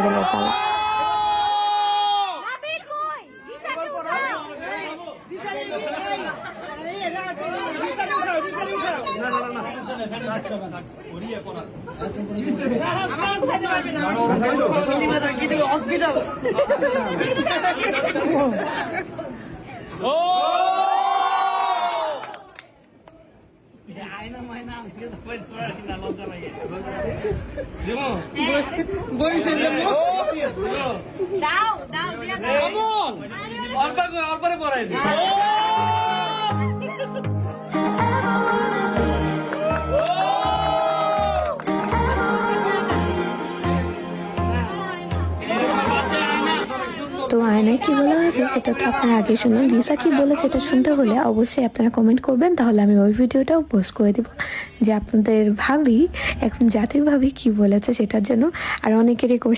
রাবেলের পালা। তো আয়নায় কি বলা হয়েছে সেটা তো আপনারা আগে শুনুন। লিসা কি বলেছে এটা শুনতে হলে অবশ্যই আপনারা কমেন্ট করবেন, তাহলে আমি ওই ভিডিওটাও পোস্ট করে দিব যে আপনাদের ভাবি এখন জাতির ভাবি কি বলেছে সেটার জন্য। আর অনেকেরই কোয়েশ্চেন